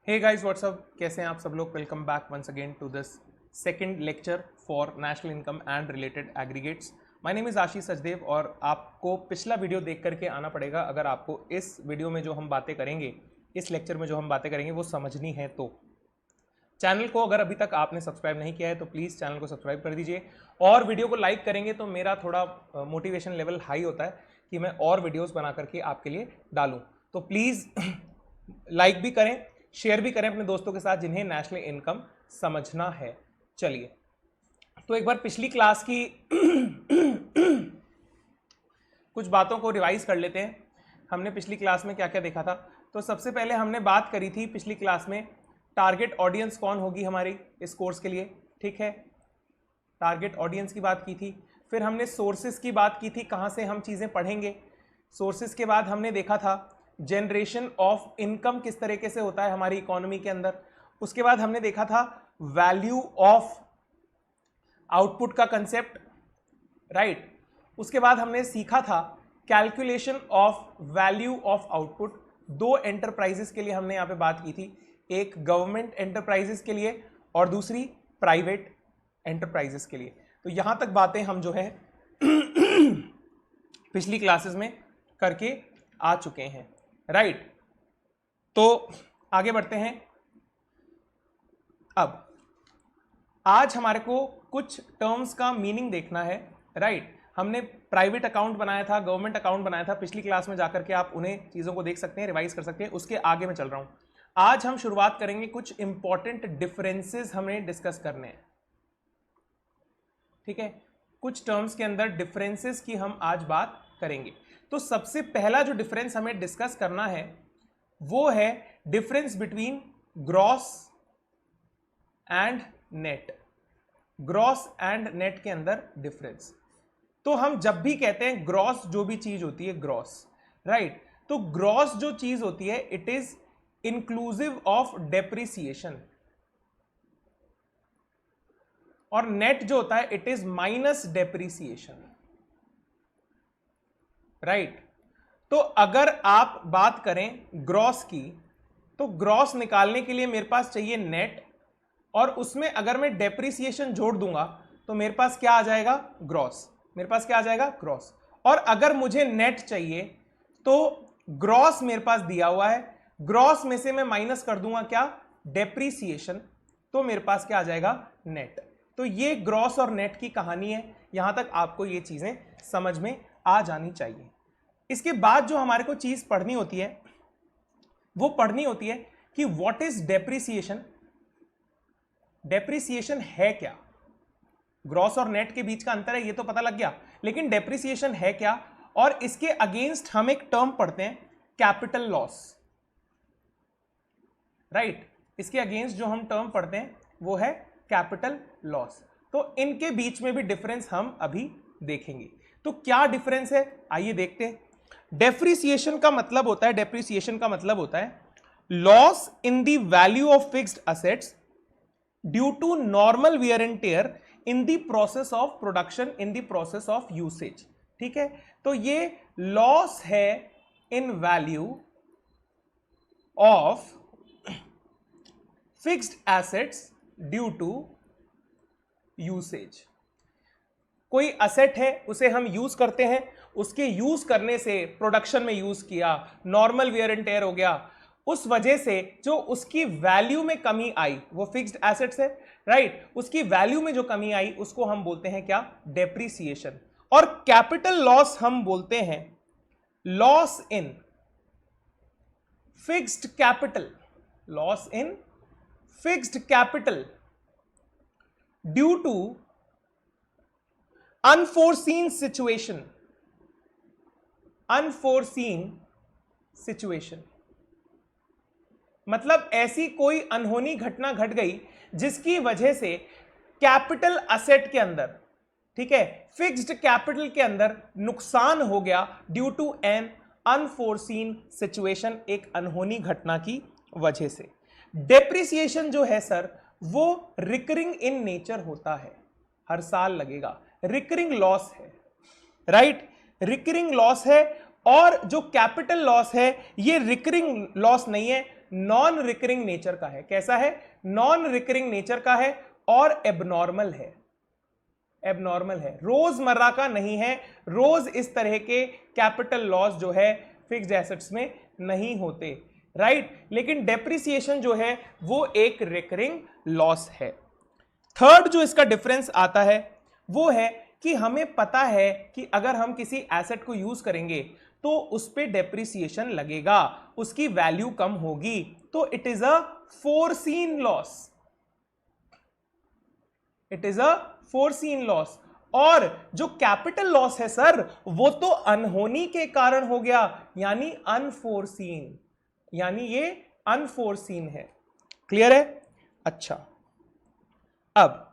Hey guys what's up, कैसे हैं आप सब लोग। Welcome back once again to this second lecture for national income and related aggregates. My name is Ashish Sachdev और आपको पिछला वीडियो देख करके आना पड़ेगा अगर आपको इस वीडियो में जो हम बातें करेंगे, इस लेक्चर में जो हम बातें करेंगे वो समझनी है। तो चैनल को अगर अभी तक आपने सब्सक्राइब नहीं किया है तो प्लीज़ चैनल को सब्सक्राइब कर दीजिए और वीडियो को लाइक करेंगे तो मेरा थोड़ा मोटिवेशन लेवल हाई होता है कि मैं और वीडियोज़ बना करके आपके लिए डालूँ। तो प्लीज़ लाइक भी करें, शेयर भी करें अपने दोस्तों के साथ जिन्हें नेशनल इनकम समझना है। चलिए तो एक बार पिछली क्लास की कुछ बातों को रिवाइज कर लेते हैं। हमने पिछली क्लास में क्या क्या देखा था। तो सबसे पहले हमने बात करी थी पिछली क्लास में टारगेट ऑडियंस कौन होगी हमारी इस कोर्स के लिए, ठीक है। टारगेट ऑडियंस की बात की थी। फिर हमने सोर्सेज की बात की थी, कहाँ से हम चीज़ें पढ़ेंगे। सोर्सेज के बाद हमने देखा था जनरेशन ऑफ इनकम किस तरीके से होता है हमारी इकोनॉमी के अंदर। उसके बाद हमने देखा था वैल्यू ऑफ आउटपुट का कंसेप्ट, राइट। उसके बाद हमने सीखा था calculation of value of output. दो एंटरप्राइजेस के लिए हमने यहाँ पे बात की थी, एक गवर्नमेंट एंटरप्राइजेस के लिए और दूसरी प्राइवेट एंटरप्राइजेस के लिए। तो यहां तक बातें हम जो है पिछली क्लासेस में करके आ चुके हैं, राइट। तो आगे बढ़ते हैं। अब आज हमारे को कुछ टर्म्स का मीनिंग देखना है, राइट। हमने प्राइवेट अकाउंट बनाया था, गवर्नमेंट अकाउंट बनाया था पिछली क्लास में, जाकर के आप उन्हें चीज़ों को देख सकते हैं, रिवाइज कर सकते हैं। उसके आगे मैं चल रहा हूं। आज हम शुरुआत करेंगे, कुछ इंपॉर्टेंट डिफरेंसेस हमें डिस्कस करने हैं, ठीक है। कुछ टर्म्स के अंदर डिफरेंसेस की हम आज बात करेंगे। तो सबसे पहला जो डिफरेंस हमें डिस्कस करना है वो है difference between gross and net. Gross and net के अंदर डिफरेंस। तो हम जब भी कहते हैं ग्रॉस, जो भी चीज होती है ग्रॉस, राइट। तो ग्रॉस जो चीज होती है it is inclusive of depreciation, और नेट जो होता है it is minus depreciation, right. तो अगर आप बात करें ग्रॉस की, तो ग्रॉस निकालने के लिए मेरे पास चाहिए नेट, और उसमें अगर मैं डेप्रिसिएशन जोड़ दूंगा तो मेरे पास क्या आ जाएगा, ग्रॉस। मेरे पास क्या आ जाएगा, ग्रॉस। और अगर मुझे नेट चाहिए तो ग्रॉस मेरे पास दिया हुआ है, ग्रॉस में से मैं माइनस कर दूंगा क्या, डेप्रिसिएशन, तो मेरे पास क्या आ जाएगा, नेट। तो ये ग्रॉस और नेट की कहानी है। यहां तक आपको ये चीजें समझ में आ जानी चाहिए। इसके बाद जो हमारे को चीज पढ़नी होती है वो पढ़नी होती है कि व्हाट इज डेप्रिसिएशन। डेप्रिसिएशन है क्या। ग्रॉस और नेट के बीच का अंतर है ये तो पता लग गया, लेकिन डेप्रिसिएशन है क्या। और इसके अगेंस्ट हम एक टर्म पढ़ते हैं कैपिटल लॉस, राइट। इसके अगेंस्ट जो हम टर्म पढ़ते हैं वो है कैपिटल लॉस। तो इनके बीच में भी डिफरेंस हम अभी देखेंगे। तो क्या डिफरेंस है आइए देखते हैं। डेप्रिसिएशन का मतलब होता है, डेप्रिसिएशन का मतलब होता है loss in the value of fixed assets due to normal wear and tear in the process of production, in the process of usage, ठीक है। तो ये लॉस है in value of fixed assets due to usage. कोई asset है उसे हम use करते हैं, उसके यूज करने से प्रोडक्शन में यूज किया, नॉर्मल वियर एंड टेयर हो गया, उस वजह से जो उसकी वैल्यू में कमी आई, वो फिक्स्ड एसेट्स है, राइट। उसकी वैल्यू में जो कमी आई उसको हम बोलते हैं क्या, डेप्रिसिएशन। और कैपिटल लॉस हम बोलते हैं loss in fixed capital, loss in fixed capital due to unforeseen situation, unforeseen situation. मतलब ऐसी कोई अनहोनी घटना घट गई जिसकी वजह से कैपिटल असेट के अंदर, ठीक है, फिक्स्ड कैपिटल के अंदर नुकसान हो गया due to an unforeseen situation, एक अनहोनी घटना की वजह से। डेप्रिसिएशन जो है सर वो रिकरिंग इन नेचर होता है, हर साल लगेगा, रिकरिंग लॉस है, राइट। रिकरिंग लॉस है। और जो कैपिटल लॉस है ये रिकरिंग लॉस नहीं है, नॉन रिकरिंग नेचर का है। कैसा है? नॉन रिकरिंग नेचर का है और एबनॉर्मल है। एबनॉर्मल है, रोजमर्रा का नहीं है। रोज इस तरह के कैपिटल लॉस जो है फिक्स्ड एसेट्स में नहीं होते, राइट। लेकिन डेप्रिसिएशन जो है वो एक रिकरिंग लॉस है। थर्ड जो इसका डिफरेंस आता है वो है कि हमें पता है कि अगर हम किसी एसेट को यूज करेंगे तो उस पे डेप्रिसिएशन लगेगा, उसकी वैल्यू कम होगी, तो it is a foreseen loss. It is a foreseen loss. और जो कैपिटल लॉस है सर वो तो अनहोनी के कारण हो गया, यानी अनफोरसीन, यानी ये अनफोरसीन है। क्लियर है? अच्छा, अब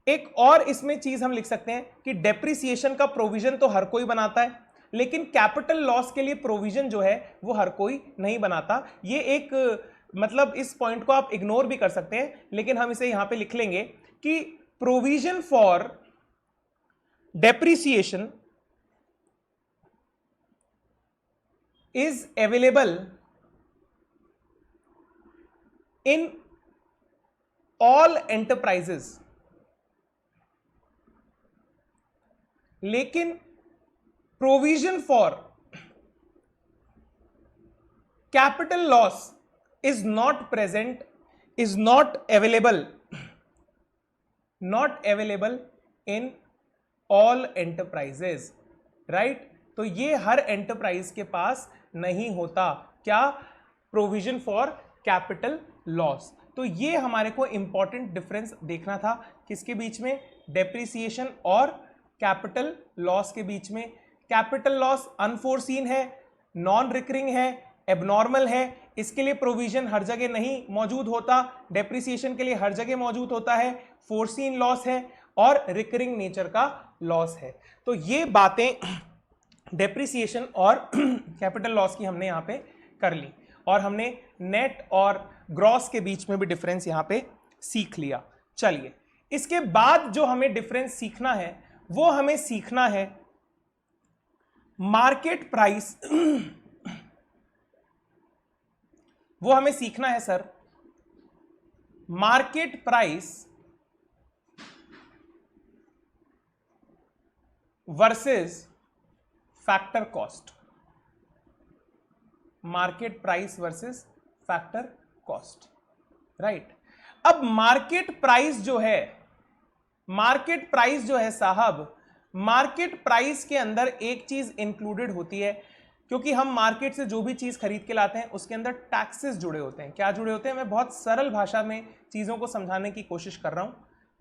एक और इसमें चीज हम लिख सकते हैं कि डेप्रिसिएशन का प्रोविजन तो हर कोई बनाता है, लेकिन कैपिटल लॉस के लिए प्रोविजन जो है वो हर कोई नहीं बनाता। ये एक मतलब इस पॉइंट को आप इग्नोर भी कर सकते हैं, लेकिन हम इसे यहां पे लिख लेंगे कि provision for depreciation is available in all enterprises, लेकिन provision for capital loss is not present, is not available in all enterprises, right. तो ये हर एंटरप्राइज के पास नहीं होता। क्या? Provision for capital loss. तो ये हमारे को इंपॉर्टेंट डिफरेंस देखना था किसके बीच में? डेप्रिसिएशन और कैपिटल लॉस के बीच में। कैपिटल लॉस अनफोरसीन है, नॉन रिकरिंग है, एबनॉर्मल है, इसके लिए प्रोविजन हर जगह नहीं मौजूद होता। डेप्रिसिएशन के लिए हर जगह मौजूद होता है। फोरसीन लॉस है और रिकरिंग नेचर का लॉस है। तो ये बातें डेप्रिसिएशन और कैपिटल लॉस की हमने यहां पे कर ली, और हमने नेट और ग्रॉस के बीच में भी डिफरेंस यहां पे सीख लिया। चलिए, इसके बाद जो हमें डिफरेंस सीखना है वो हमें सीखना है मार्केट प्राइस। वो हमें सीखना है sir market price versus factor cost. Market price versus factor cost, right. अब मार्केट प्राइस जो है साहब, मार्केट प्राइस के अंदर एक चीज इंक्लूडेड होती है, क्योंकि हम मार्केट से जो भी चीज खरीद के लाते हैं उसके अंदर टैक्सेस जुड़े होते हैं। क्या जुड़े होते हैं? मैं बहुत सरल भाषा में चीजों को समझाने की कोशिश कर रहा हूं,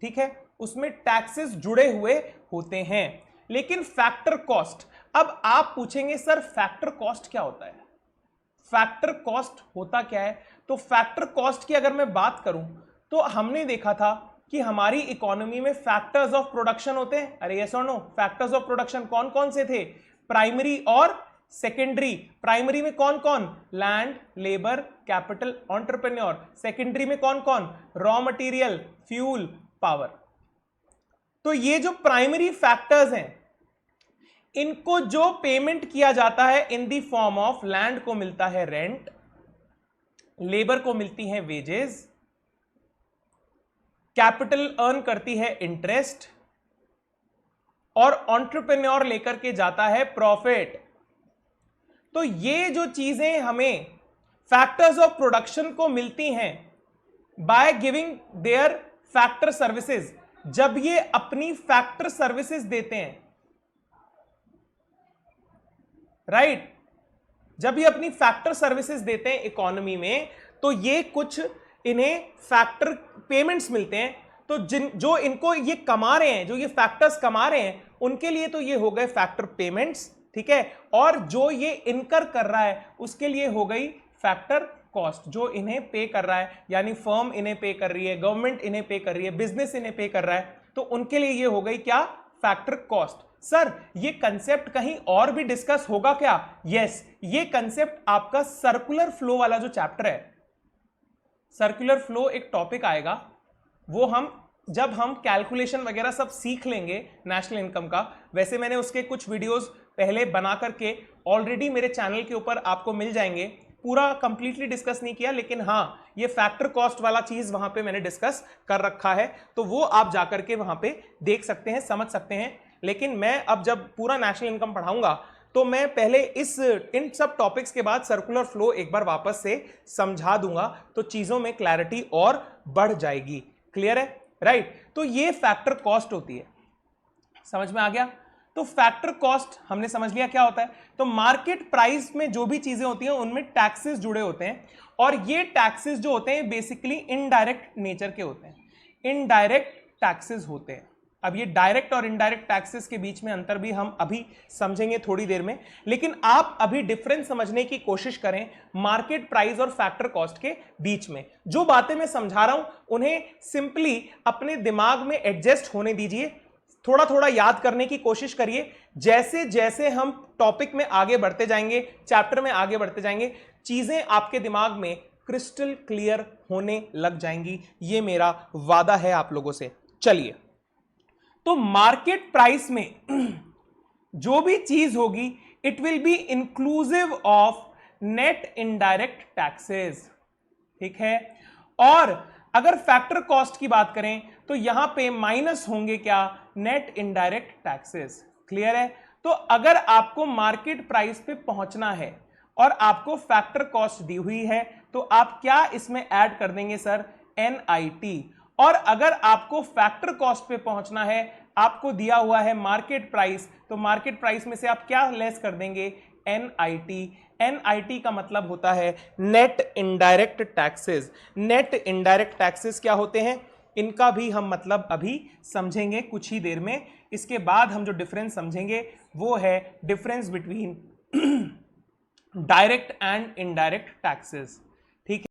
ठीक है। उसमें टैक्सेस जुड़े हुए होते हैं। लेकिन फैक्टर कॉस्ट, अब आप पूछेंगे सर फैक्टर कॉस्ट क्या होता है? फैक्टर कॉस्ट होता क्या है? तो फैक्टर कॉस्ट की अगर मैं बात करूं तो हमने देखा था कि हमारी इकोनॉमी में फैक्टर्स ऑफ प्रोडक्शन होते हैं। अरे यस और नो? फैक्टर्स ऑफ प्रोडक्शन कौन कौन से थे? प्राइमरी और सेकेंडरी। प्राइमरी में कौन कौन? Land, labour, capital, entrepreneur. Secondary में कौन कौन? Raw material, fuel, power. तो ये जो प्राइमरी फैक्टर्स हैं, इनको जो पेमेंट किया जाता है in the form of land को मिलता है रेंट, लेबर को मिलती है वेजेस, कैपिटल अर्न करती है इंटरेस्ट, और एंटरप्रेन्योर लेकर के जाता है प्रॉफिट। तो ये जो चीजें हमें फैक्टर्स ऑफ प्रोडक्शन को मिलती हैं by giving their factor services, जब ये अपनी फैक्टर सर्विसेज देते हैं, राइट, जब ये अपनी फैक्टर सर्विसेज देते हैं इकोनॉमी में, तो ये कुछ इन्हें फैक्टर पेमेंट्स मिलते हैं। तो जो इनको ये कमा रहे हैं, जो ये फैक्टर्स कमा रहे हैं, उनके लिए तो ये हो गए फैक्टर पेमेंट्स, ठीक है। और जो ये इनकर कर रहा है उसके लिए हो गई फैक्टर कॉस्ट, जो इन्हें पे कर रहा है, यानी फर्म इन्हें पे कर रही है, गवर्नमेंट इन्हें पे कर रही है, बिजनेस इन्हें पे कर रहा है, तो उनके लिए ये हो गई क्या? Factor cost. सर ये कंसेप्ट कहीं और भी डिस्कस होगा क्या? यस, ये कंसेप्ट आपका सर्कुलर फ्लो वाला जो चैप्टर है, सर्कुलर फ्लो एक टॉपिक आएगा, वो जब हम कैलकुलेशन वगैरह सब सीख लेंगे नेशनल इनकम का। वैसे मैंने उसके कुछ वीडियोस पहले बना करके ऑलरेडी मेरे चैनल के ऊपर आपको मिल जाएंगे, पूरा कंप्लीटली डिस्कस नहीं किया, लेकिन हाँ ये फैक्टर कॉस्ट वाला चीज वहां पे मैंने डिस्कस कर रखा है, तो वो आप जाकर के वहां पे देख सकते हैं, समझ सकते हैं। लेकिन मैं अब जब पूरा नेशनल इनकम पढ़ाऊंगा तो मैं पहले इन सब टॉपिक्स के बाद सर्कुलर फ्लो एक बार वापस से समझा दूंगा, तो चीजों में क्लैरिटी और बढ़ जाएगी। क्लियर है? राइट। तो ये फैक्टर कॉस्ट होती है, समझ में आ गया? तो फैक्टर कॉस्ट हमने समझ लिया क्या होता है। तो मार्केट प्राइस में जो भी चीजें होती हैं उनमें टैक्सेस जुड़े होते हैं, और ये टैक्सेस जो होते हैं बेसिकली इनडायरेक्ट नेचर के होते हैं, इनडायरेक्ट टैक्सेस होते हैं। अब ये डायरेक्ट और इनडायरेक्ट टैक्सेस के बीच में अंतर भी हम अभी समझेंगे थोड़ी देर में, लेकिन आप अभी डिफरेंस समझने की कोशिश करें मार्केट प्राइस और फैक्टर कॉस्ट के बीच में। जो बातें मैं समझा रहा हूं उन्हें सिंपली अपने दिमाग में एडजस्ट होने दीजिए, थोड़ा थोड़ा याद करने की कोशिश करिए। जैसे जैसे हम टॉपिक में आगे बढ़ते जाएंगे, चैप्टर में आगे बढ़ते जाएंगे, चीजें आपके दिमाग में क्रिस्टल क्लियर होने लग जाएंगी, ये मेरा वादा है आप लोगों से। चलिए, तो मार्केट प्राइस में जो भी चीज होगी it will be inclusive of net indirect taxes, ठीक है। और अगर फैक्टर कॉस्ट की बात करें तो यहां पे माइनस होंगे क्या, नेट इनडायरेक्ट टैक्सेस। क्लियर है? तो अगर आपको मार्केट प्राइस पे पहुंचना है और आपको फैक्टर कॉस्ट दी हुई है तो आप क्या इसमें ऐड कर देंगे सर, NIT। और अगर आपको फैक्टर कॉस्ट पे पहुंचना है, आपको दिया हुआ है मार्केट प्राइस, तो मार्केट प्राइस में से आप क्या लेस कर देंगे, NIT। NIT का मतलब होता है net indirect taxes. Net indirect taxes क्या होते हैं, इनका भी हम मतलब अभी समझेंगे कुछ ही देर में। इसके बाद हम जो डिफरेंस समझेंगे वो है difference between direct and indirect taxes. ठीक है।